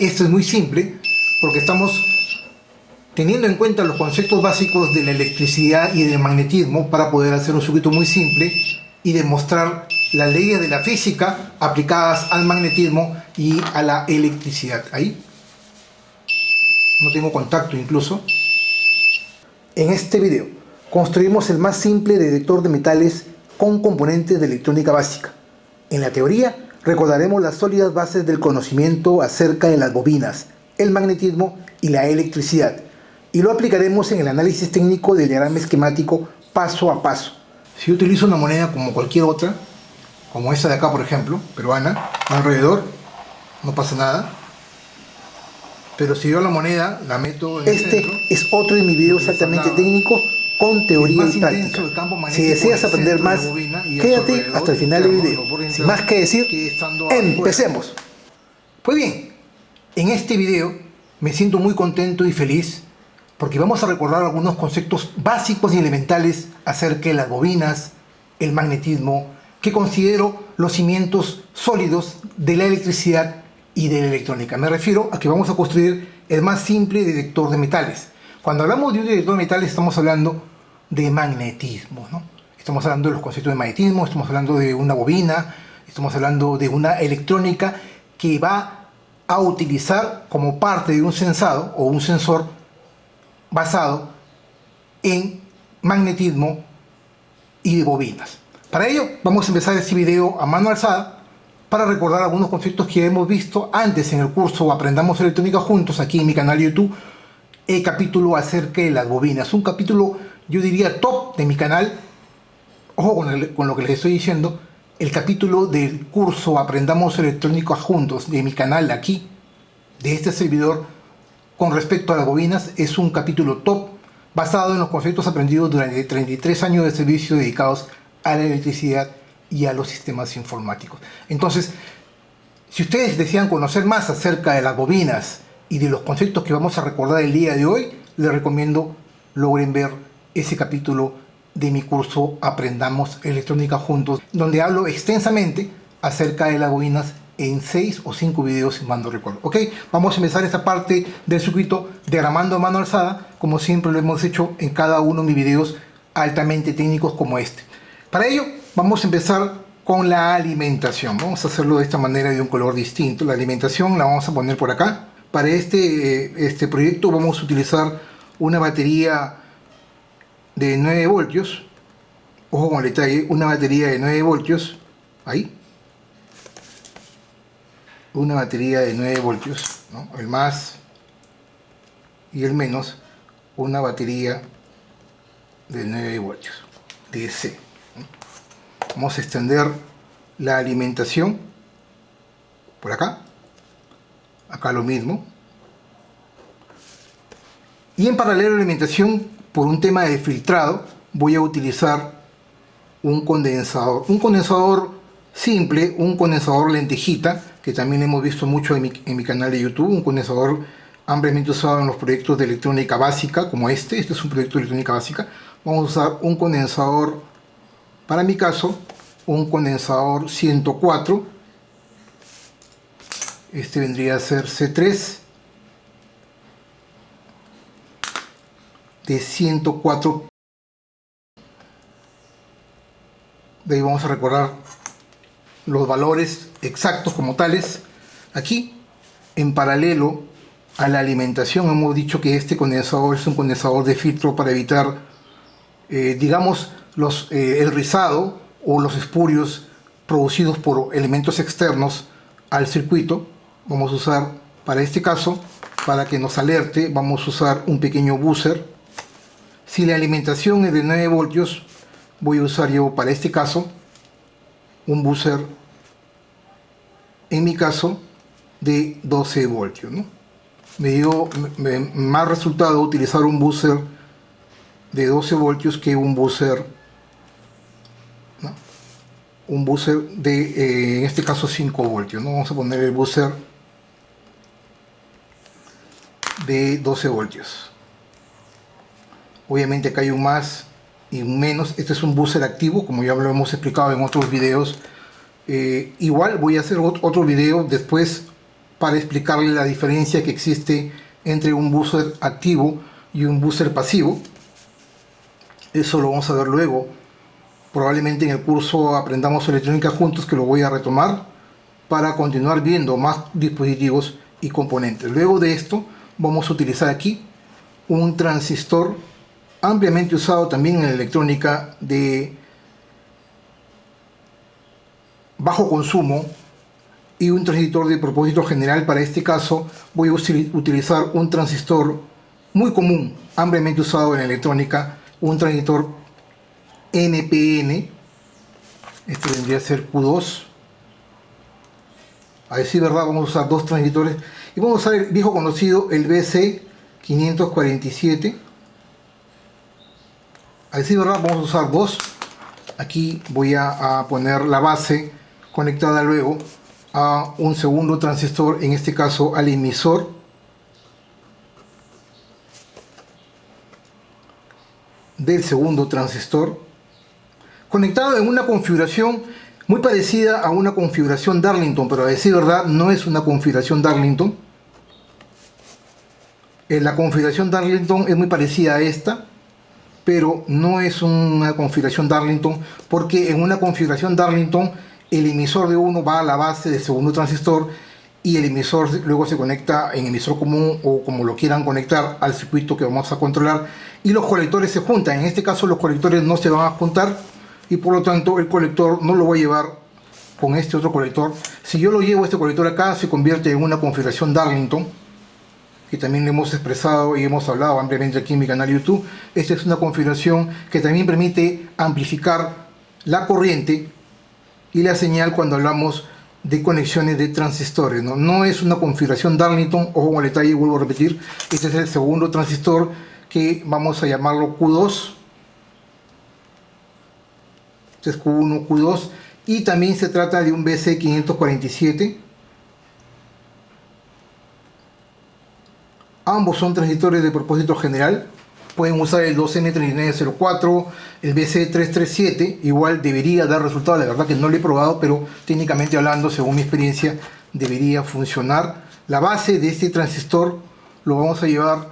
Esto es muy simple porque estamos teniendo en cuenta los conceptos básicos de la electricidad y del magnetismo para poder hacer un circuito muy simple y demostrar las leyes de la física aplicadas al magnetismo y a la electricidad. Ahí no tengo contacto incluso. En este video construimos el más simple detector de metales con componentes de electrónica básica. En la teoría recordaremos las sólidas bases del conocimiento acerca de las bobinas, el magnetismo y la electricidad, y lo aplicaremos en el análisis técnico del diagrama esquemático paso a paso. Si yo utilizo una moneda como cualquier otra, como esta de acá por ejemplo, peruana, alrededor, no pasa nada. Pero si yo la moneda la meto en el centro, es otro de mis videos altamente técnicos con teoría y práctica. Si deseas aprender más, quédate hasta el final del video. Sin más que decir, empecemos. Pues bien, en este video me siento muy contento y feliz porque vamos a recordar algunos conceptos básicos y elementales acerca de las bobinas, el magnetismo, que considero los cimientos sólidos de la electricidad y de la electrónica. Me refiero a que vamos a construir el más simple detector de metales. Cuando hablamos de un detector de metales estamos hablando de magnetismo, ¿no? Estamos hablando de los conceptos de magnetismo, estamos hablando de una bobina, estamos hablando de una electrónica que va a utilizar como parte de un sensado o un sensor basado en magnetismo y de bobinas. Para ello vamos a empezar este video a mano alzada para recordar algunos conceptos que hemos visto antes en el curso Aprendamos Electrónica Juntos, aquí en mi canal de YouTube, el capítulo acerca de las bobinas. Un capítulo, yo diría, top de mi canal. Ojo con lo que les estoy diciendo. El capítulo del curso Aprendamos Electrónica Juntos de mi canal aquí, de este servidor, con respecto a las bobinas, es un capítulo top basado en los conceptos aprendidos durante 33 años de servicio dedicados a la electricidad y a los sistemas informáticos. Entonces, si ustedes desean conocer más acerca de las bobinas y de los conceptos que vamos a recordar el día de hoy, les recomiendo logren ver ese capítulo de mi curso Aprendamos Electrónica Juntos, donde hablo extensamente acerca de las bobinas en 6 o 5 videos, si mal no recuerdo. Ok, vamos a empezar esta parte del circuito diagramando a mano alzada, como siempre lo hemos hecho en cada uno de mis videos altamente técnicos como este. Para ello, vamos a empezar con la alimentación. Vamos a hacerlo de esta manera, de un color distinto. La alimentación la vamos a poner por acá. Para este proyecto vamos a utilizar una batería de 9 voltios. Ojo con el detalle, una batería de 9 voltios. Ahí. Una batería de 9 voltios, ¿no? El más y el menos. Una batería de 9 voltios. DC. Vamos a extender la alimentación por acá. Acá lo mismo. Y en paralelo a la alimentación, por un tema de filtrado, voy a utilizar un condensador. Un condensador simple, un condensador lentejita, que también hemos visto mucho en mi canal de YouTube. Un condensador ampliamente usado en los proyectos de electrónica básica, como este. Este es un proyecto de electrónica básica. Vamos a usar un condensador, para mi caso, un condensador 104. Este vendría a ser C3 de 104. De ahí vamos a recordar los valores exactos como tales. Aquí, en paralelo a la alimentación, hemos dicho que este condensador es un condensador de filtro para evitar, digamos, el rizado o los espurios producidos por elementos externos al circuito. Vamos a usar, para este caso, para que nos alerte, vamos a usar un pequeño buzzer. Si la alimentación es de 9 voltios, voy a usar yo, para este caso, un buzzer, en mi caso, de 12 voltios, ¿no? Me dio más resultado utilizar un buzzer de 12 voltios que un buzzer, ¿no? Un buzzer de, en este caso, 5 voltios, ¿no? Vamos a poner el buzzer de 12 voltios. Obviamente acá hay un más y un menos. Este es un buzzer activo, como ya lo hemos explicado en otros videos. Igual voy a hacer otro video después para explicarle la diferencia que existe entre un buzzer activo y un buzzer pasivo. Eso lo vamos a ver luego. Probablemente en el curso Aprendamos Electrónica Juntos, que lo voy a retomar para continuar viendo más dispositivos y componentes. Luego de esto vamos a utilizar aquí un transistor ampliamente usado también en la electrónica de bajo consumo y un transistor de propósito general. Para este caso voy a utilizar un transistor muy común, ampliamente usado en la electrónica, un transistor NPN. Este vendría a ser Q2. A decir verdad, vamos a usar dos transistores y vamos a usar el viejo conocido, el BC547. A decir verdad, vamos a usar dos. Aquí voy a poner la base conectada luego a un segundo transistor, en este caso al emisor. Del segundo transistor, conectado en una configuración muy parecida a una configuración Darlington, pero a decir verdad no es una configuración Darlington. La configuración Darlington es muy parecida a esta, pero no es una configuración Darlington, porque en una configuración Darlington el emisor de uno va a la base del segundo transistor y el emisor luego se conecta en emisor común, o como lo quieran conectar, al circuito que vamos a controlar, y los colectores se juntan. En este caso los colectores no se van a juntar y por lo tanto el colector no lo voy a llevar con este otro colector. Si yo lo llevo este colector acá, se convierte en una configuración Darlington, que también le hemos expresado y hemos hablado ampliamente aquí en mi canal YouTube. Esta es una configuración que también permite amplificar la corriente y la señal cuando hablamos de conexiones de transistores. No es una configuración Darlington, ojo con el detalle, vuelvo a repetir. Este es el segundo transistor, que vamos a llamarlo Q2. Este es Q1, Q2, y también se trata de un BC547. Ambos son transistores de propósito general. Pueden usar el 2N3904, el BC337, igual debería dar resultado. La verdad que no lo he probado, pero técnicamente hablando, según mi experiencia, debería funcionar. La base de este transistor lo vamos a llevar,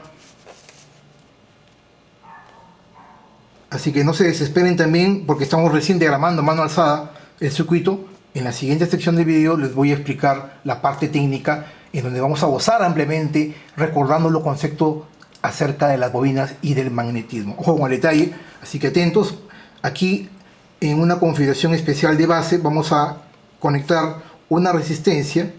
así que no se desesperen también, porque estamos recién diagramando a mano alzada el circuito. En la siguiente sección del video les voy a explicar la parte técnica, en donde vamos a gozar ampliamente recordando los conceptos acerca de las bobinas y del magnetismo. Ojo con el detalle, así que atentos. Aquí en una configuración especial de base vamos a conectar una resistencia.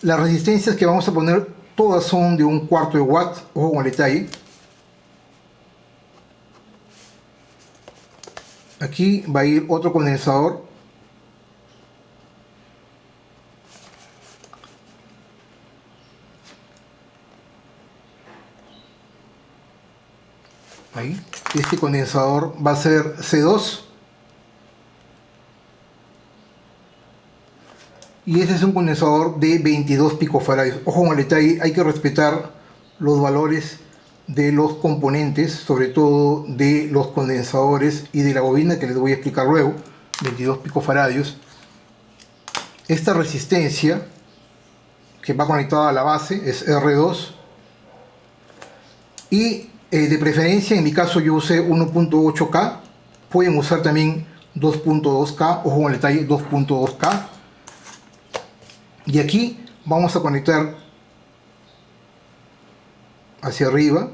Las resistencias que vamos a poner todas son de 1/4 de watt. Ojo con el detalle. Aquí va a ir otro condensador. Ahí. Este condensador va a ser C2. Y este es un condensador de 22 picofarads. Ojo con el detalle, hay que respetar los valores de los componentes, sobre todo de los condensadores y de la bobina, que les voy a explicar luego. 22 picofarads. Esta resistencia que va conectada a la base es R2, y de preferencia, en mi caso yo usé 1.8K, pueden usar también 2.2K, ojo con el detalle, 2.2K. Y aquí vamos a conectar hacia arriba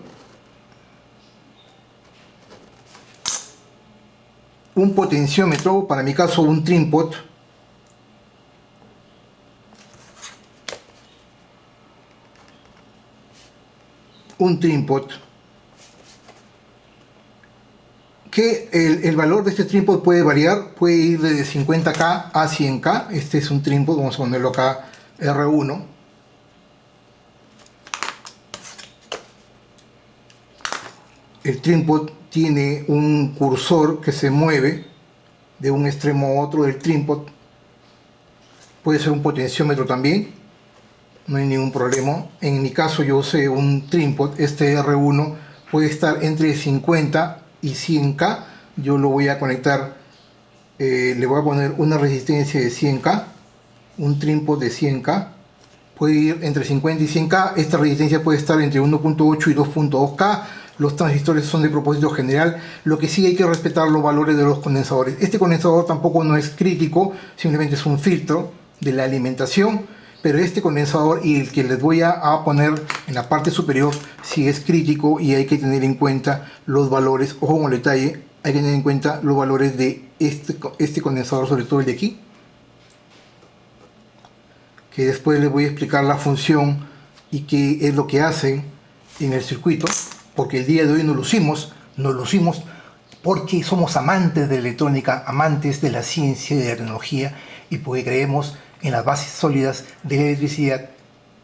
un potenciómetro, para mi caso un trim-pot. Un trim-pot, que el valor de este trim-pot puede variar, puede ir desde 50K a 100K. Este es un trim-pot, vamos a ponerlo acá, R1. El trim-pot tiene un cursor que se mueve de un extremo a otro del trim-pot. Puede ser un potenciómetro también, no hay ningún problema. En mi caso yo usé un trim-pot, este R1 puede estar entre 50 y 100K. Yo lo voy a conectar, le voy a poner una resistencia de 100K, un trim-pot de 100K. puede ir entre 50 y 100K. Esta resistencia puede estar entre 1.8 y 2.2K. Los transistores son de propósito general. Lo que sí hay que respetar los valores de los condensadores. Este condensador tampoco no es crítico, simplemente es un filtro de la alimentación. Pero este condensador y el que les voy a poner en la parte superior sí es crítico y hay que tener en cuenta los valores. Ojo con el detalle, hay que tener en cuenta los valores de este condensador, sobre todo el de aquí, que después les voy a explicar la función y qué es lo que hacen en el circuito, porque el día de hoy nos lucimos porque somos amantes de la electrónica, amantes de la ciencia y de la tecnología, y porque creemos en las bases sólidas de la electricidad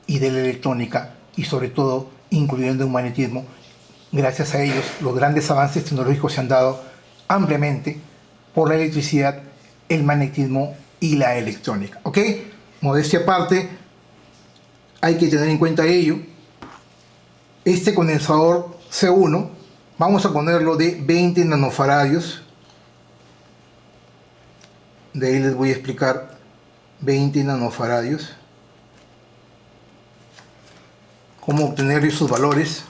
y de la electrónica, y sobre todo incluyendo el magnetismo. Gracias a ellos los grandes avances tecnológicos se han dado ampliamente por la electricidad, el magnetismo y la electrónica. ¿Ok? Modestia aparte, hay que tener en cuenta ello. Este condensador C1 vamos a ponerlo de 20 nanofaradios. De ahí les voy a explicar 20 nanofaradios, cómo obtener esos valores.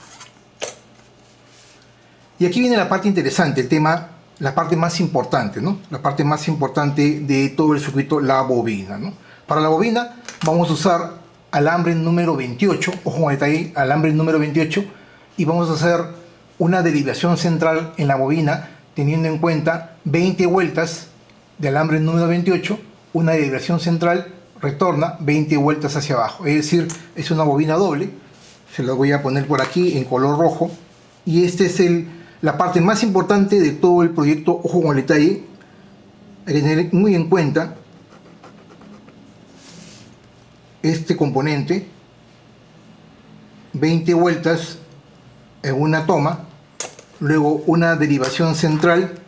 Y aquí viene la parte interesante, el tema, la parte más importante, ¿no? La parte más importante de todo el circuito, la bobina, ¿no? Para la bobina vamos a usar alambre número 28, ojo con el detalle, alambre número 28, y vamos a hacer una derivación central en la bobina teniendo en cuenta 20 vueltas de alambre número 28, una derivación central retorna 20 vueltas hacia abajo, es decir, es una bobina doble. Se la voy a poner por aquí en color rojo, y esta es la parte más importante de todo el proyecto. Ojo con el detalle, hay que tener muy en cuenta este componente, 20 vueltas en una toma, luego una derivación central,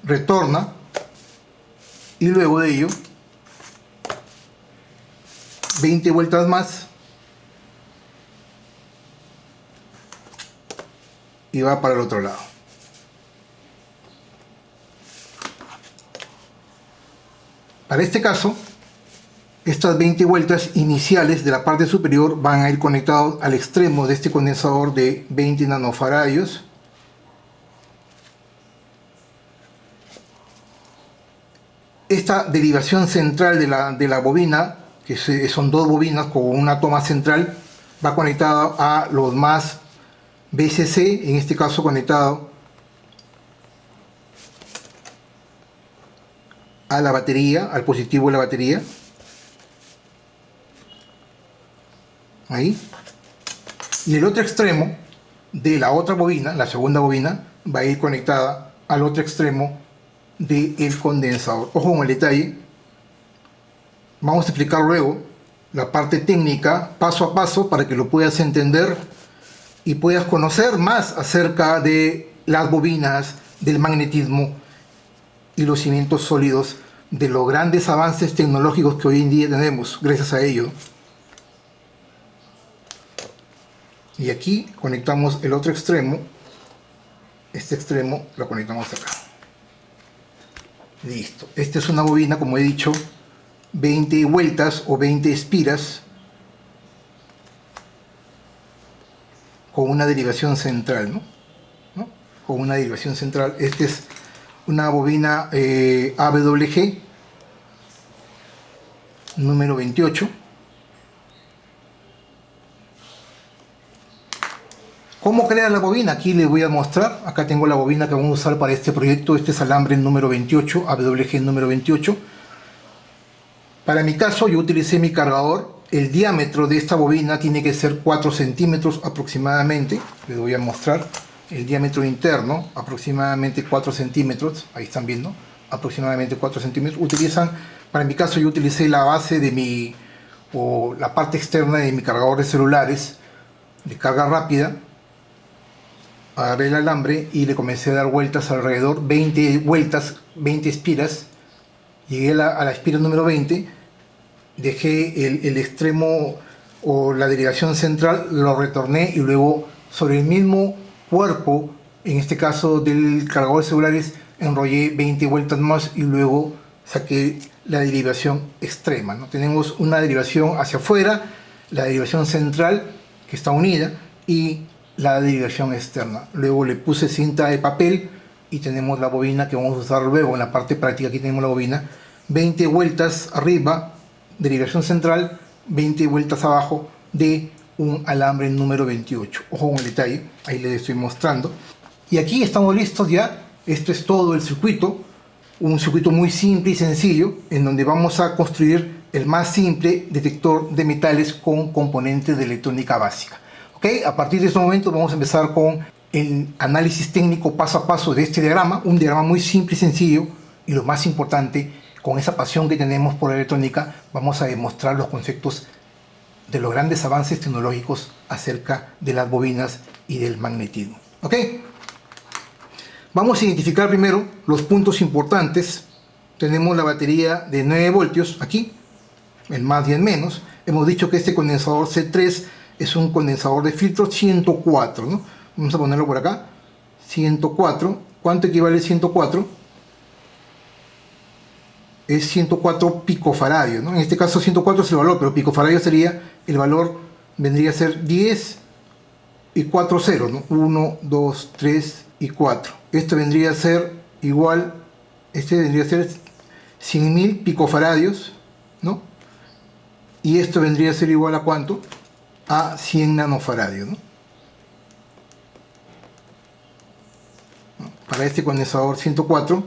retorna, y luego de ello 20 vueltas más y va para el otro lado. Para este caso, estas 20 vueltas iniciales de la parte superior van a ir conectados al extremo de este condensador de 20 nanofaradios. Esta derivación central de la bobina, que son dos bobinas con una toma central, va conectada a los más BCC, en este caso conectado a la batería, al positivo de la batería. Ahí. Y el otro extremo de la otra bobina, la segunda bobina, va a ir conectada al otro extremo del condensador. Ojo con el detalle. Vamos a explicar luego la parte técnica paso a paso para que lo puedas entender y puedas conocer más acerca de las bobinas, del magnetismo y los cimientos sólidos de los grandes avances tecnológicos que hoy en día tenemos gracias a ello. Y aquí conectamos el otro extremo. Este extremo lo conectamos acá. Listo. Esta es una bobina, como he dicho, 20 vueltas o 20 espiras con una derivación central, ¿no? Con una derivación central. Esta es una bobina AWG número 28. ¿Cómo crear la bobina? Aquí les voy a mostrar. Acá tengo la bobina que vamos a usar para este proyecto. Este es alambre número 28, AWG número 28. Para mi caso yo utilicé mi cargador. El diámetro de esta bobina tiene que ser 4 centímetros aproximadamente. Les voy a mostrar el diámetro interno, aproximadamente 4 centímetros. Ahí están viendo, aproximadamente 4 centímetros. Para mi caso yo utilicé la base de la parte externa de mi cargador de celulares de carga rápida. Agarré el alambre y le comencé a dar vueltas alrededor, 20 vueltas, 20 espiras. Llegué a la espira número 20, dejé el extremo o la derivación central, lo retorné y luego sobre el mismo cuerpo, en este caso del cargador de celulares, enrollé 20 vueltas más y luego saqué la derivación extrema, ¿no? Tenemos una derivación hacia afuera, la derivación central que está unida y la derivación externa. Luego le puse cinta de papel y tenemos la bobina que vamos a usar luego en la parte práctica. Aquí tenemos la bobina, 20 vueltas arriba, derivación central, 20 vueltas abajo de un alambre número 28. Ojo con el detalle, ahí les estoy mostrando. Y aquí estamos listos ya. Esto es todo el circuito, un circuito muy simple y sencillo, en donde vamos a construir el más simple detector de metales con componentes de electrónica básica. ¿Ok? A partir de este momento vamos a empezar con el análisis técnico paso a paso de este diagrama, un diagrama muy simple y sencillo, y lo más importante, con esa pasión que tenemos por la electrónica, vamos a demostrar los conceptos de los grandes avances tecnológicos acerca de las bobinas y del magnetismo. ¿Ok? Vamos a identificar primero los puntos importantes. Tenemos la batería de 9 voltios aquí, el más y el menos. Hemos dicho que este condensador C3 es un condensador de filtro 104, ¿no? Vamos a ponerlo por acá. 104. ¿Cuánto equivale 104? Es 104 picofaradios, ¿no? En este caso 104 es el valor, pero picofaradio sería el valor, vendría a ser 10 y 4 ceros, ¿no? 1, 2, 3 y 4. Esto vendría a ser igual, este vendría a ser 100.000 picofaradios, ¿no? Y esto vendría a ser igual a ¿cuánto? A 100 nanofaradios, ¿no? Para este condensador 104,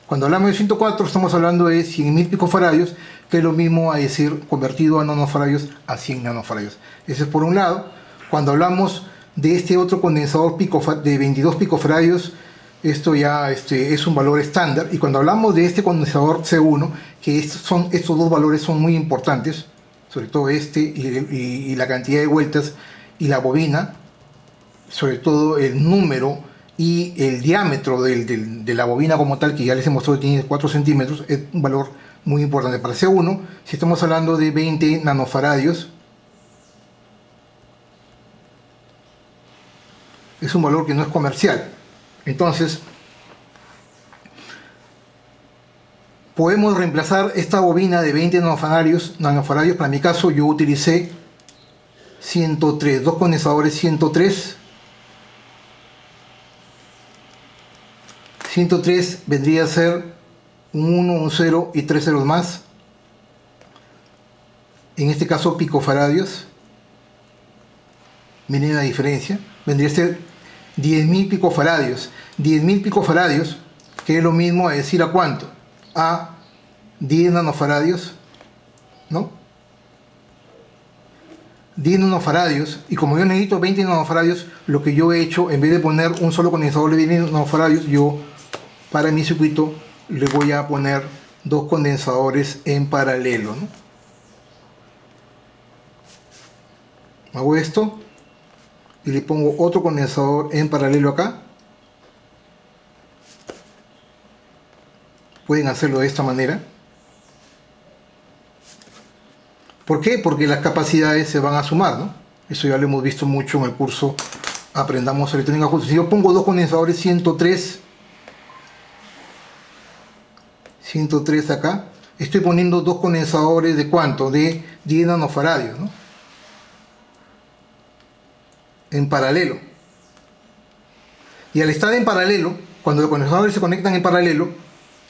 cuando hablamos de 104 estamos hablando de 100.000 picofaradios, que es lo mismo a decir convertido a nanofaradios a 100 nanofaradios. Eso es por un lado. Cuando hablamos de este otro condensador de 22 picofaradios, esto ya es un valor estándar. Y cuando hablamos de este condensador C1, que estos dos valores son muy importantes, sobre todo este y la cantidad de vueltas y la bobina, sobre todo el número y el diámetro de la bobina como tal, que ya les he mostrado que tiene 4 centímetros, es un valor muy importante. Para C1, si estamos hablando de 20 nanofaradios, es un valor que no es comercial. Entonces, podemos reemplazar esta bobina de 20 nanofaradios. Para mi caso, yo utilicé 103, dos condensadores 103. 103 vendría a ser un 1, un 0 y 3 ceros más. En este caso, picofaradios. Miren la diferencia. Vendría a ser 10.000 picofaradios. 10.000 picofaradios, que es lo mismo a decir a cuánto, a 10 nanofaradios, ¿no? 10 nanofaradios, y como yo necesito 20 nanofaradios, lo que yo he hecho, en vez de poner un solo condensador de 20 nanofaradios, yo para mi circuito le voy a poner dos condensadores en paralelo, ¿no? Hago esto y le pongo otro condensador en paralelo acá. Pueden hacerlo de esta manera. ¿Por qué? Porque las capacidades se van a sumar, ¿no? Eso ya lo hemos visto mucho en el curso Aprendamos Electrónica Juntos. Si yo pongo dos condensadores 103 acá, estoy poniendo dos condensadores de ¿cuánto? De 10 nanofaradios, ¿no? En paralelo. Y al estar en paralelo, cuando los condensadores se conectan en paralelo,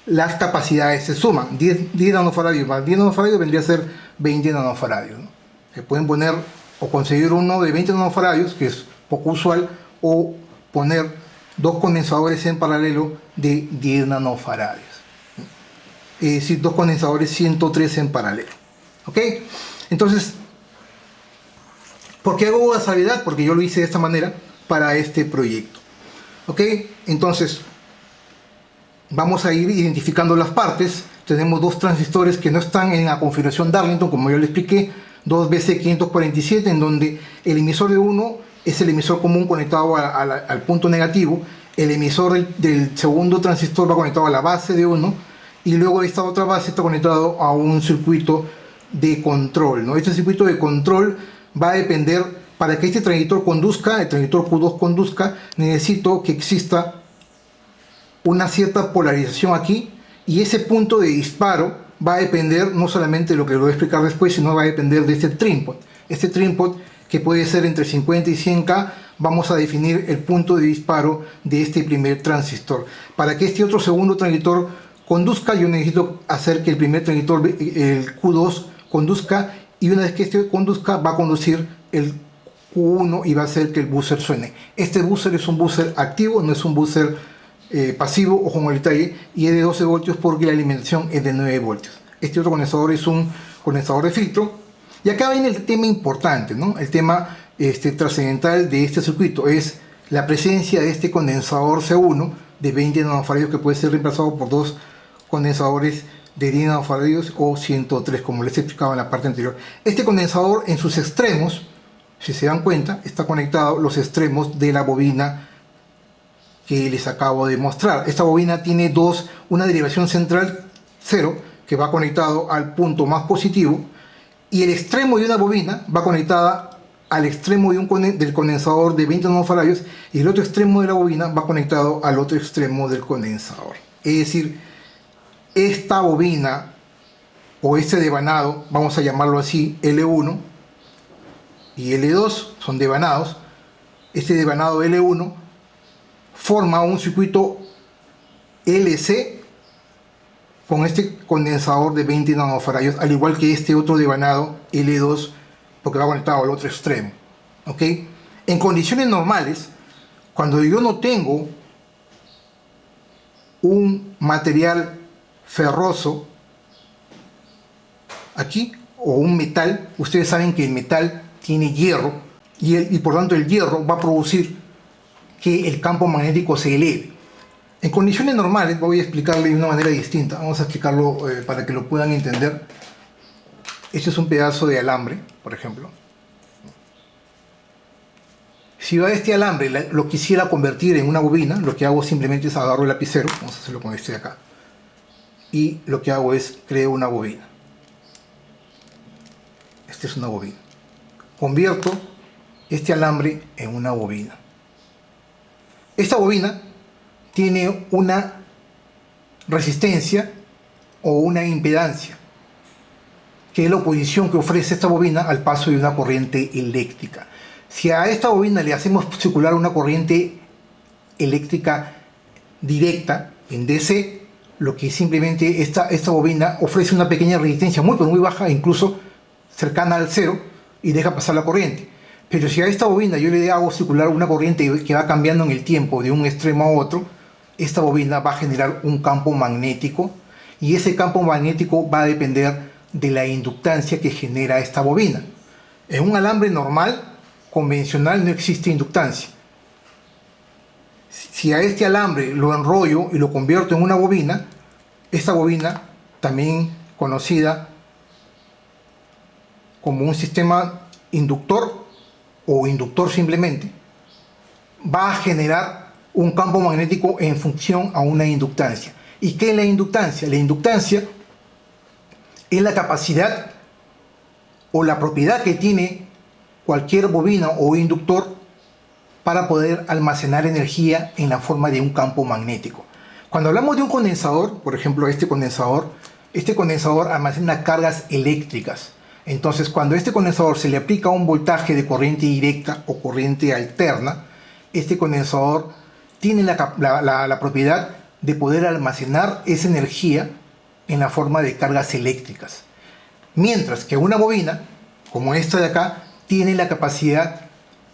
las capacidades se suman. 10 nanofaradios más 10 nanofaradios vendría a ser 20 nanofaradios, ¿no? Se pueden poner o conseguir uno de 20 nanofaradios, que es poco usual, o poner dos condensadores en paralelo de 10 nanofaradios. Es decir, dos condensadores 103 en paralelo. ¿Ok? Entonces, ¿por qué hago la salvedad? Porque yo lo hice de esta manera para este proyecto. ¿Ok? Entonces, vamos a ir identificando las partes. Tenemos dos transistores que no están en la configuración Darlington, como yo le expliqué, 2BC547, en donde el emisor de uno es el emisor común conectado al punto negativo. El emisor del segundo transistor va conectado a la base de uno, y luego esta otra base está conectado a un circuito de control, ¿no? Este circuito de control va a depender, para que este transistor conduzca, el transistor Q2 conduzca, necesito que exista una cierta polarización aquí y ese punto de disparo va a depender no solamente de lo que lo voy a explicar después, sino va a depender de este trim pot. Este trim pot, que puede ser entre 50 y 100K, vamos a definir el punto de disparo de este primer transistor. Para que este otro segundo transistor conduzca, yo necesito hacer que el primer transistor, el Q2, conduzca, y una vez que este conduzca, va a conducir el Q1 y va a hacer que el buzzer suene. Este buzzer es un buzzer activo, no es un buzzer pasivo, ojo con el detalle, y es de 12 voltios porque la alimentación es de 9 voltios. Este otro condensador es un condensador de filtro. Y acá viene el tema importante, ¿no? El tema trascendental de este circuito es la presencia de este condensador C1 de 20 nanofarados que puede ser reemplazado por dos condensadores de 10 nanofarados o 103, como les he explicado en la parte anterior. Este condensador en sus extremos, si se dan cuenta, está conectado los extremos de la bobina que les acabo de mostrar. Esta bobina tiene una derivación central 0 que va conectado al punto más positivo, y el extremo de una bobina va conectada al extremo del condensador de 20 nanofarados, y el otro extremo de la bobina va conectado al otro extremo del condensador. Es decir, esta bobina o este devanado, vamos a llamarlo así, L1 y L2 son devanados. Este devanado L1 forma un circuito LC con este condensador de 20 nanofarados, al igual que este otro devanado L2, porque va conectado al otro extremo. ¿Ok? En condiciones normales, cuando yo no tengo un material ferroso aquí, o un metal, ustedes saben que el metal tiene hierro, y por tanto el hierro va a producir que el campo magnético se eleve. En condiciones normales, voy a explicarle de una manera distinta, vamos a explicarlo para que lo puedan entender. Este es un pedazo de alambre, por ejemplo. Si yo a este alambre lo quisiera convertir en una bobina, lo que hago simplemente es agarro el lapicero, vamos a hacerlo con este de acá, y lo que hago es creo una bobina. Esta es una bobina. Convierto este alambre en una bobina. Esta bobina tiene una resistencia o una impedancia, que es la oposición que ofrece esta bobina al paso de una corriente eléctrica. Si a esta bobina le hacemos circular una corriente eléctrica directa en DC, lo que simplemente esta bobina ofrece una pequeña resistencia muy, pero muy baja, incluso cercana al cero, y deja pasar la corriente. Pero si a esta bobina yo le hago circular una corriente que va cambiando en el tiempo de un extremo a otro, esta bobina va a generar un campo magnético, y ese campo magnético va a depender de la inductancia que genera esta bobina. En un alambre normal, convencional, no existe inductancia. Si a este alambre lo enrollo y lo convierto en una bobina, esta bobina, también conocida como un sistema inductor o inductor simplemente, va a generar un campo magnético en función a una inductancia. ¿Y qué es la inductancia? La inductancia es la capacidad o la propiedad que tiene cualquier bobina o inductor para poder almacenar energía en la forma de un campo magnético. Cuando hablamos de un condensador, por ejemplo este condensador almacena cargas eléctricas. Entonces, cuando a este condensador se le aplica un voltaje de corriente directa o corriente alterna, este condensador tiene la propiedad de poder almacenar esa energía en la forma de cargas eléctricas. Mientras que una bobina, como esta de acá, tiene la capacidad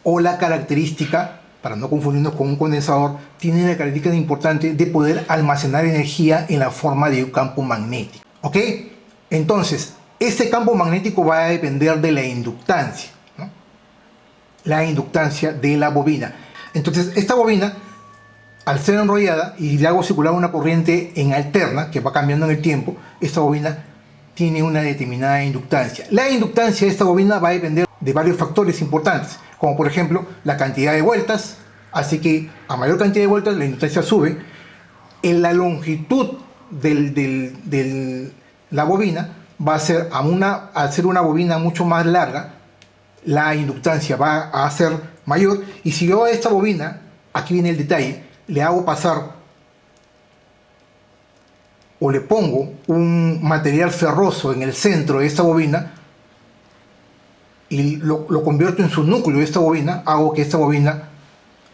o la característica, para no confundirnos con un condensador, tiene la característica importante de poder almacenar energía en la forma de un campo magnético. ¿Ok? Entonces, este campo magnético va a depender de la inductancia, ¿no? La inductancia de la bobina. Entonces, esta bobina, al ser enrollada y le hago circular una corriente en alterna, que va cambiando en el tiempo, esta bobina tiene una determinada inductancia. La inductancia de esta bobina va a depender de varios factores importantes, como por ejemplo la cantidad de vueltas, así que a mayor cantidad de vueltas la inductancia sube. En la longitud de la bobina va a ser, al ser una bobina mucho más larga, la inductancia va a ser mayor, y si yo a esta bobina, aquí viene el detalle, le hago pasar o le pongo un material ferroso en el centro de esta bobina y lo convierto en su núcleo de esta bobina, hago que esta bobina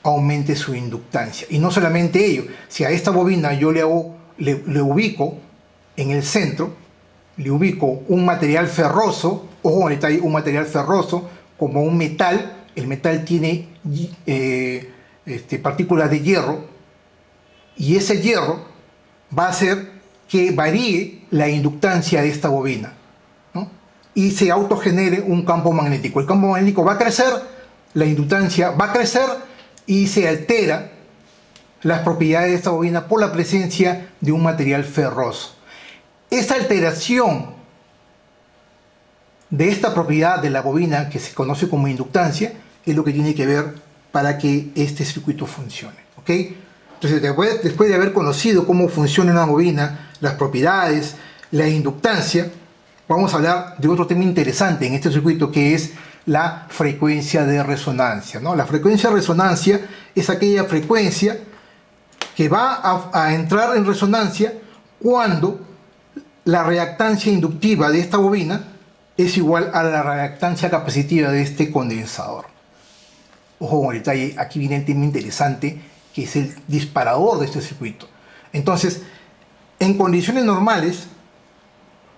aumente su inductancia. Y no solamente ello, si a esta bobina yo le ubico en el centro, le ubico un material ferroso, ojo con el detalle, un material ferroso como un metal, el metal tiene partículas de hierro, y ese hierro va a hacer que varíe la inductancia de esta bobina, ¿no? Y se autogenere un campo magnético. El campo magnético va a crecer, la inductancia va a crecer y se altera las propiedades de esta bobina por la presencia de un material ferroso. Esa alteración de esta propiedad de la bobina, que se conoce como inductancia, es lo que tiene que ver para que este circuito funcione, ¿ok? Entonces, después de haber conocido cómo funciona una bobina, las propiedades, la inductancia, vamos a hablar de otro tema interesante en este circuito, que es la frecuencia de resonancia, ¿no? La frecuencia de resonancia es aquella frecuencia que va a entrar en resonancia cuando la reactancia inductiva de esta bobina es igual a la reactancia capacitiva de este condensador. Ojo con el detalle, aquí viene el tema interesante, que es el disparador de este circuito. Entonces, en condiciones normales,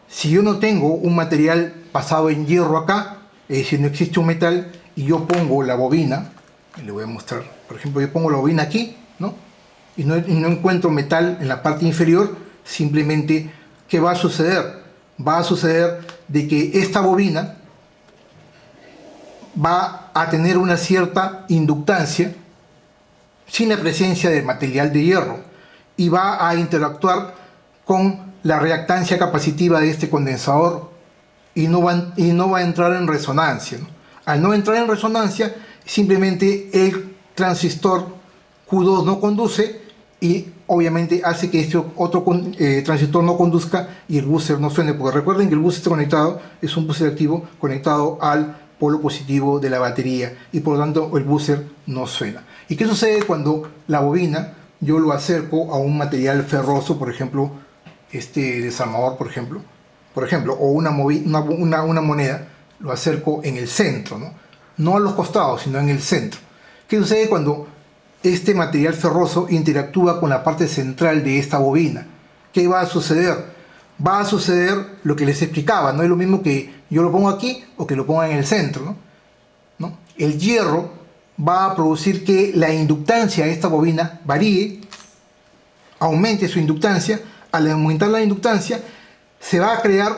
si yo no tengo un material pasado en hierro acá, es decir, no existe un metal, y yo pongo la bobina, y le voy a mostrar, por ejemplo, yo pongo la bobina aquí, ¿no? Y no encuentro metal en la parte inferior, simplemente, ¿qué va a suceder? Va a suceder de que esta bobina va a tener una cierta inductancia sin la presencia del material de hierro y va a interactuar con la reactancia capacitiva de este condensador y no va a entrar en resonancia, ¿no? Al no entrar en resonancia, simplemente el transistor Q2 no conduce y obviamente hace que este otro transistor no conduzca y el buzzer no suene, porque recuerden que el buzzer está conectado, es un buzzer activo conectado al polo positivo de la batería y por lo tanto el buzzer no suena. ¿Y qué sucede cuando la bobina yo lo acerco a un material ferroso, por ejemplo, este desarmador, por ejemplo, o una moneda, lo acerco en el centro, ¿no? No a los costados, sino en el centro? ¿Qué sucede cuando este material ferroso interactúa con la parte central de esta bobina? ¿Qué va a suceder? Va a suceder lo que les explicaba, no es lo mismo que yo lo pongo aquí o que lo ponga en el centro, ¿no? El hierro va a producir que la inductancia de esta bobina varíe, aumente su inductancia. Al aumentar la inductancia, se va a crear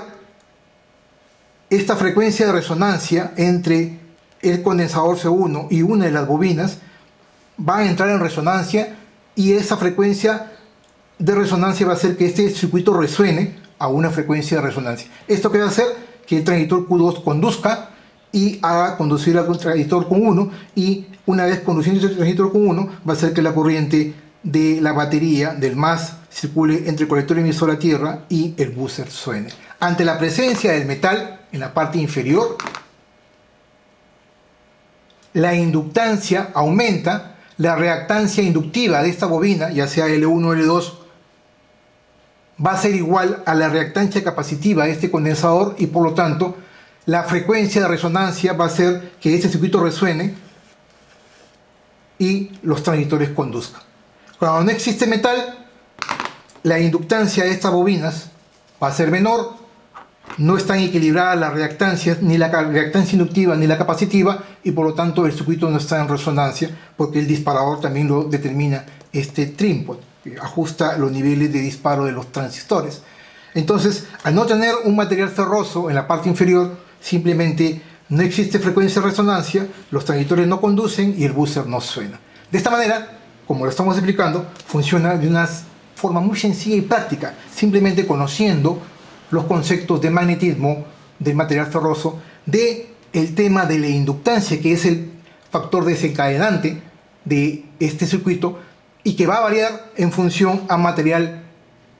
esta frecuencia de resonancia entre el condensador C1 y una de las bobinas. Va a entrar en resonancia y esa frecuencia de resonancia va a hacer que este circuito resuene a una frecuencia de resonancia. ¿Esto qué va a hacer? Que el transistor Q2 conduzca y haga conducir al transistor Q1, y una vez conduciendo el transistor Q1 va a hacer que la corriente de la batería del MAS circule entre el colector emisor a tierra y el buzzer suene. Ante la presencia del metal en la parte inferior, la inductancia aumenta, la reactancia inductiva de esta bobina, ya sea L1 o L2, va a ser igual a la reactancia capacitiva de este condensador y por lo tanto la frecuencia de resonancia va a hacer que este circuito resuene y los transistores conduzcan. Cuando no existe metal, la inductancia de estas bobinas va a ser menor, no están equilibradas las reactancias, ni la reactancia inductiva ni la capacitiva, y por lo tanto el circuito no está en resonancia, porque el disparador también lo determina este trípode, que ajusta los niveles de disparo de los transistores. Entonces, al no tener un material ferroso en la parte inferior, simplemente no existe frecuencia de resonancia, los transistores no conducen y el buzzer no suena. De esta manera, como lo estamos explicando, funciona de una forma muy sencilla y práctica, simplemente conociendo los conceptos de magnetismo del material ferroso, de el tema de la inductancia, que es el factor desencadenante de este circuito y que va a variar en función a material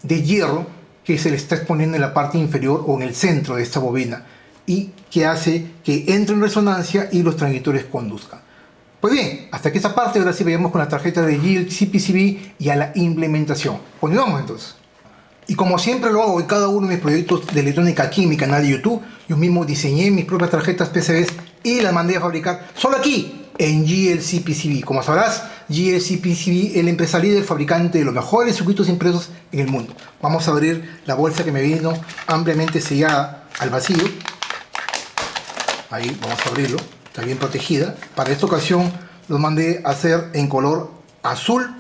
de hierro que se le está exponiendo en la parte inferior o en el centro de esta bobina, y que hace que entre en resonancia y los transistores conduzcan. Pues bien, hasta aquí esta parte. Ahora sí vayamos con la tarjeta de Yield CPCB y a la implementación. Continuamos entonces. Y como siempre lo hago en cada uno de mis proyectos de electrónica aquí en mi canal de YouTube, yo mismo diseñé mis propias tarjetas PCBs y las mandé a fabricar solo aquí en GLC PCB. Como sabrás, GLC PCB es la empresa líder fabricante de los mejores circuitos impresos en el mundo. Vamos a abrir la bolsa que me vino ampliamente sellada al vacío. Ahí vamos a abrirlo, está bien protegida. Para esta ocasión los mandé a hacer en color azul,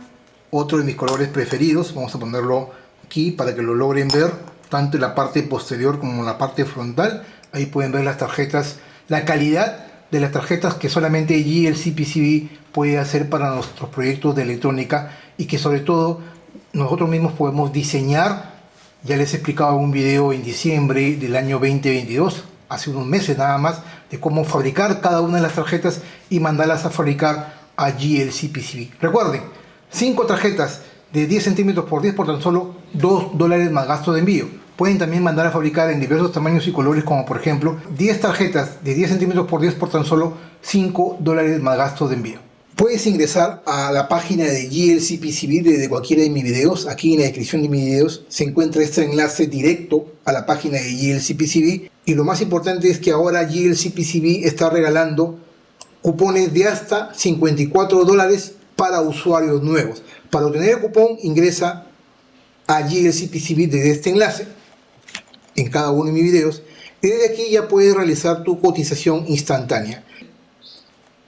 otro de mis colores preferidos. Vamos a ponerlo aquí para que lo logren ver tanto en la parte posterior como en la parte frontal. Ahí pueden ver las tarjetas, la calidad de las tarjetas que solamente GLC PCB puede hacer para nuestros proyectos de electrónica y que sobre todo nosotros mismos podemos diseñar. Ya les he explicado en un video en diciembre del año 2022, hace unos meses nada más, de cómo fabricar cada una de las tarjetas y mandarlas a fabricar a GLC PCB. Recuerden, 5 tarjetas de 10 centímetros por 10 por tan solo $2 más gasto de envío. Pueden también mandar a fabricar en diversos tamaños y colores, como por ejemplo 10 tarjetas de 10 centímetros por 10 por tan solo $5 más gasto de envío. Puedes ingresar a la página de GLC PCB desde cualquiera de mis videos. Aquí en la descripción de mis videos se encuentra este enlace directo a la página de GLC PCB. Y lo más importante es que ahora GLC PCB está regalando cupones de hasta $54 para usuarios nuevos. Para obtener el cupón ingresa a GLC PCB desde este enlace en cada uno de mis videos. Y desde aquí ya puedes realizar tu cotización instantánea.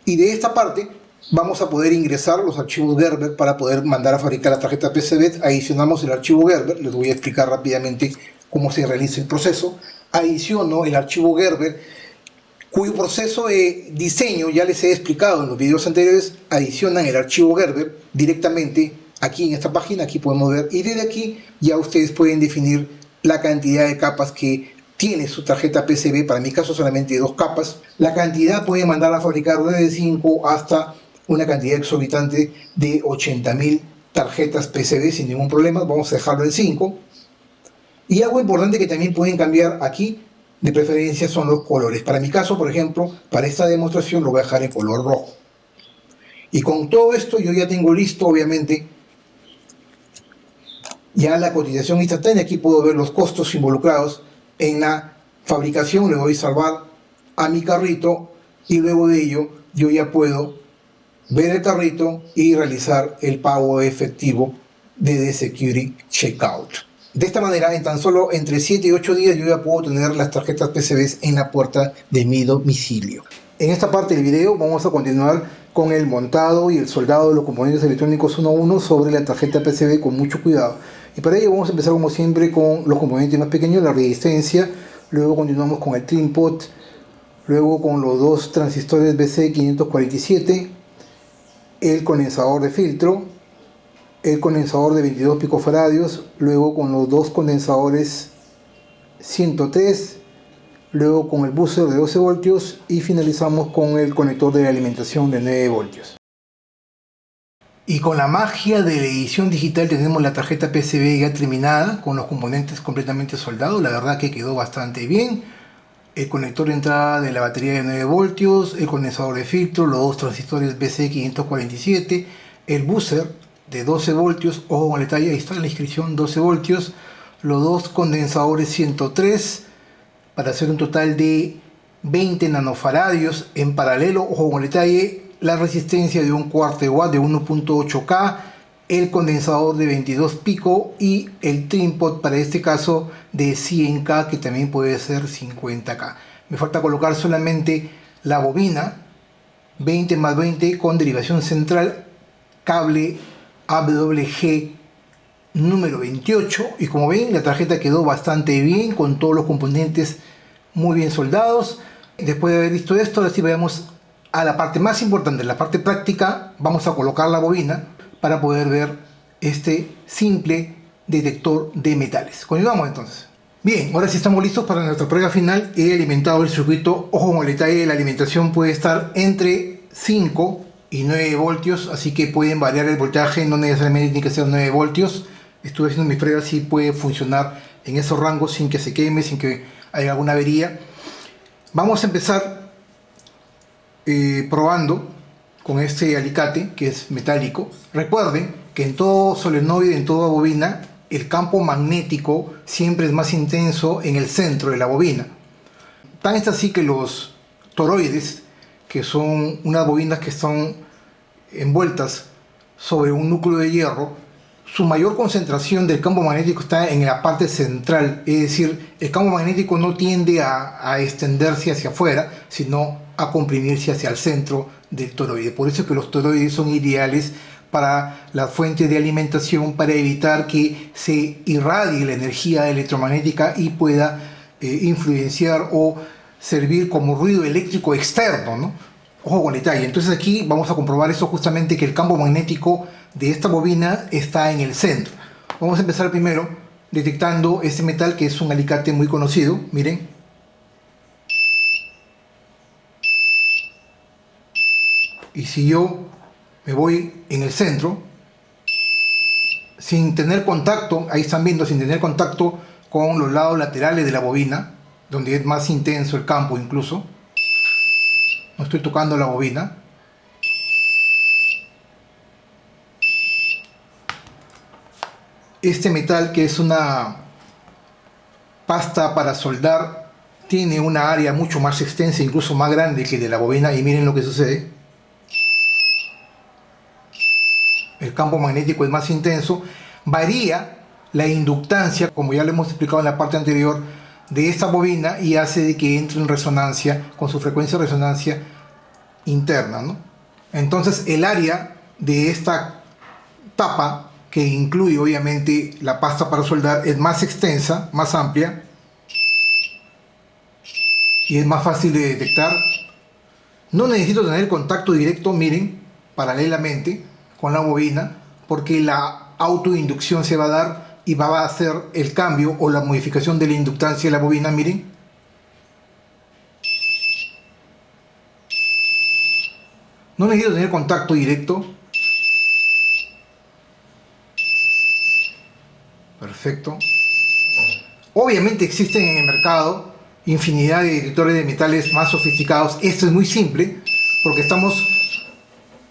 Y de esta parte vamos a poder ingresar los archivos Gerber para poder mandar a fabricar las tarjetas PCB. Adicionamos el archivo Gerber, les voy a explicar rápidamente cómo se realiza el proceso. Adiciono el archivo Gerber, cuyo proceso de diseño ya les he explicado en los videos anteriores. Adicionan el archivo Gerber directamente aquí en esta página, aquí podemos ver, y desde aquí ya ustedes pueden definir la cantidad de capas que tiene su tarjeta PCB. Para mi caso solamente 2 capas. La cantidad pueden mandar a fabricar desde 5 hasta una cantidad exorbitante de 80.000 tarjetas PCB sin ningún problema. Vamos a dejarlo en 5. Y algo importante que también pueden cambiar aquí de preferencia son los colores. Para mi caso, por ejemplo, para esta demostración lo voy a dejar en color rojo. Y con todo esto yo ya tengo listo, obviamente, ya la cotización instantánea. Aquí puedo ver los costos involucrados en la fabricación. Le doy salvar a mi carrito y luego de ello yo ya puedo ver el carrito y realizar el pago efectivo de Security Checkout. De esta manera, en tan solo entre 7 y 8 días yo ya puedo tener las tarjetas PCBs en la puerta de mi domicilio. En esta parte del video vamos a continuar con el montado y el soldado de los componentes electrónicos uno a uno sobre la tarjeta PCB con mucho cuidado. Y para ello vamos a empezar como siempre con los componentes más pequeños, la resistencia. Luego continuamos con el trim pot, luego con los 2 transistores BC547, el condensador de filtro, el condensador de 22 picofaradios, luego con los 2 condensadores 103, luego con el buzzer de 12 voltios y finalizamos con el conector de alimentación de 9 voltios. Y con la magia de la edición digital tenemos la tarjeta PCB ya terminada con los componentes completamente soldados. La verdad que quedó bastante bien. El conector de entrada de la batería de 9 voltios, el condensador de filtro, los 2 transistores BC547, el buzzer de 12 voltios, ojo con el detalle, ahí está en la inscripción, 12 voltios, los 2 condensadores 103 para hacer un total de 20 nanofaradios en paralelo, ojo con el detalle, la resistencia de 1/4 watt de 1.8K, el condensador de 22 pico y el trim pot para este caso de 100K, que también puede ser 50K. Me falta colocar solamente la bobina 20x20 con derivación central, cable AWG número 28, y como ven la tarjeta quedó bastante bien con todos los componentes muy bien soldados. Después de haber visto esto, ahora sí vayamos a la parte más importante, la parte práctica. Vamos a colocar la bobina para poder ver este simple detector de metales. Continuamos entonces. Bien, ahora sí estamos listos para nuestra prueba final. He alimentado el circuito. Ojo con el detalle, la alimentación puede estar entre 5 y 9 voltios, así que pueden variar el voltaje, no necesariamente tiene que ser 9 voltios. Estuve haciendo mis pruebas y puede funcionar en esos rangos sin que se queme, sin que haya alguna avería. Vamos a empezar probando con este alicate que es metálico. Recuerden que en todo solenoide, en toda bobina, el campo magnético siempre es más intenso en el centro de la bobina. Tan es así que los toroides, que son unas bobinas que están envueltas sobre un núcleo de hierro, su mayor concentración del campo magnético está en la parte central, es decir, el campo magnético no tiende a extenderse hacia afuera, sino a comprimirse hacia el centro del toroide. Por eso es que los toroides son ideales para la fuente de alimentación, para evitar que se irradie la energía electromagnética y pueda influenciar o servir como ruido eléctrico externo, ¿no? Ojo con detalle. Entonces aquí vamos a comprobar eso justamente, que el campo magnético de esta bobina está en el centro. Vamos a empezar primero detectando este metal, que es un alicate muy conocido. Miren. Y si yo me voy en el centro, sin tener contacto, ahí están viendo, sin tener contacto con los lados laterales de la bobina, donde es más intenso el campo incluso, no estoy tocando la bobina, este metal, que es una pasta para soldar, tiene una área mucho más extensa, incluso más grande que de la bobina, y miren lo que sucede. El campo magnético es más intenso, varía la inductancia, como ya lo hemos explicado en la parte anterior, de esta bobina, y hace de que entre en resonancia con su frecuencia de resonancia interna, ¿no? Entonces el área de esta tapa, que incluye obviamente la pasta para soldar, es más extensa, más amplia, y es más fácil de detectar. No necesito tener contacto directo, miren, paralelamente con la bobina, porque la autoinducción se va a dar y va a hacer el cambio o la modificación de la inductancia de la bobina. Miren, no necesito tener contacto directo. Perfecto. Obviamente existen en el mercado infinidad de detectores de metales más sofisticados. Esto es muy simple porque estamos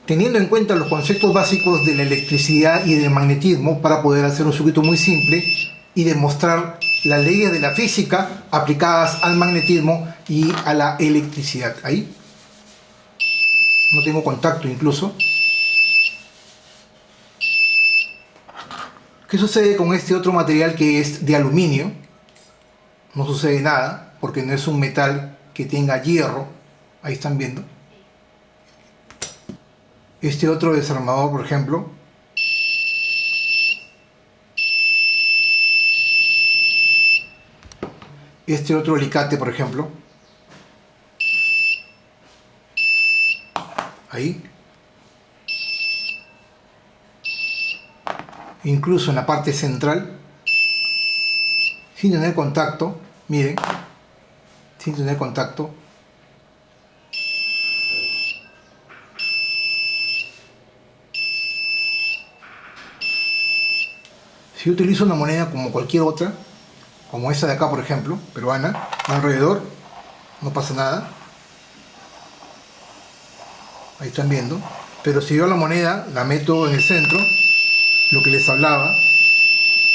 teniendo en cuenta los conceptos básicos de la electricidad y del magnetismo para poder hacer un circuito muy simple y demostrar las leyes de la física aplicadas al magnetismo y a la electricidad. Ahí no tengo contacto incluso. ¿Qué sucede con este otro material que es de aluminio? No sucede nada porque no es un metal que tenga hierro. Ahí están viendo. Este otro desarmador, por ejemplo, este otro alicate, por ejemplo, ahí, incluso en la parte central, sin tener contacto, miren, sin tener contacto. Si yo utilizo una moneda como cualquier otra, como esta de acá por ejemplo, peruana, alrededor, no pasa nada. Ahí están viendo. Pero si yo la moneda la meto en el centro, lo que les hablaba,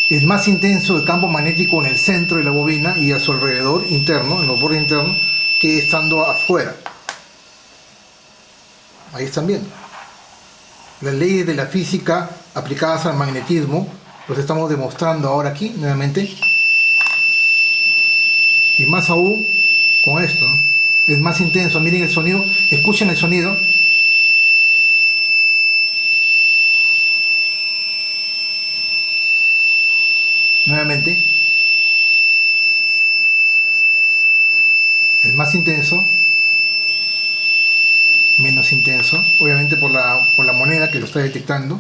es más intenso el campo magnético en el centro de la bobina y a su alrededor interno, en los bordes internos, que estando afuera. Ahí están viendo. Las leyes de la física aplicadas al magnetismo los estamos demostrando ahora aquí nuevamente, y más aún con esto, ¿no? Es más intenso. Miren el sonido, escuchen el sonido. Nuevamente es más intenso, menos intenso, obviamente por la moneda que lo está detectando.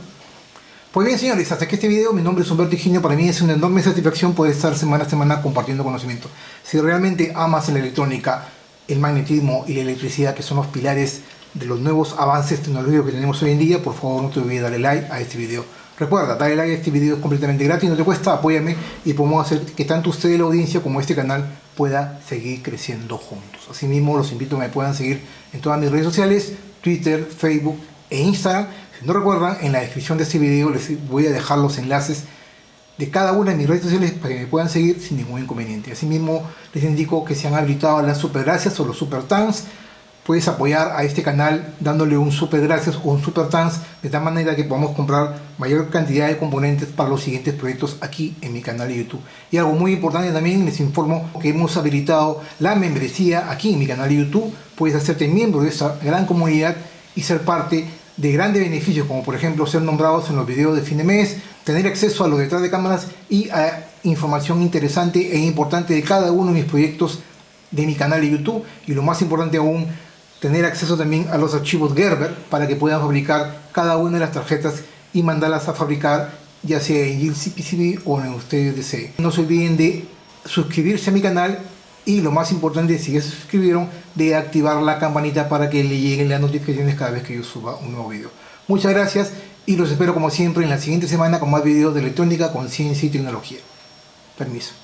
Pues bien, señores, hasta aquí este video. Mi nombre es Humberto Higinio. Para mí es una enorme satisfacción poder estar semana a semana compartiendo conocimiento. Si realmente amas la electrónica, el magnetismo y la electricidad, que son los pilares de los nuevos avances tecnológicos que tenemos hoy en día, por favor no te olvides darle like a este video. Recuerda, dale like a este video, es completamente gratis, no te cuesta, apóyame y podemos hacer que tanto usted y la audiencia como este canal pueda seguir creciendo juntos. Asimismo, los invito a que me puedan seguir en todas mis redes sociales, Twitter, Facebook e Instagram. Si no recuerdan, en la descripción de este video les voy a dejar los enlaces de cada una de mis redes sociales para que me puedan seguir sin ningún inconveniente. Asimismo, les indico que se han habilitado las super gracias o los super thanks. Puedes apoyar a este canal dándole un super gracias o un super thanks, de tal manera que podamos comprar mayor cantidad de componentes para los siguientes proyectos aquí en mi canal de YouTube. Y algo muy importante también, les informo que hemos habilitado la membresía aquí en mi canal de YouTube. Puedes hacerte miembro de esta gran comunidad y ser parte de grandes beneficios, como por ejemplo ser nombrados en los videos de fin de mes, tener acceso a los detrás de cámaras y a información interesante e importante de cada uno de mis proyectos de mi canal de YouTube, y lo más importante aún, tener acceso también a los archivos Gerber para que puedan fabricar cada una de las tarjetas y mandarlas a fabricar, ya sea en Jitsi PCB o en ustedes deseen. No se olviden de suscribirse a mi canal y, lo más importante, si ya se suscribieron, de activar la campanita para que le lleguen las notificaciones cada vez que yo suba un nuevo video. Muchas gracias y los espero como siempre en la siguiente semana con más videos de electrónica, conciencia y tecnología. Permiso.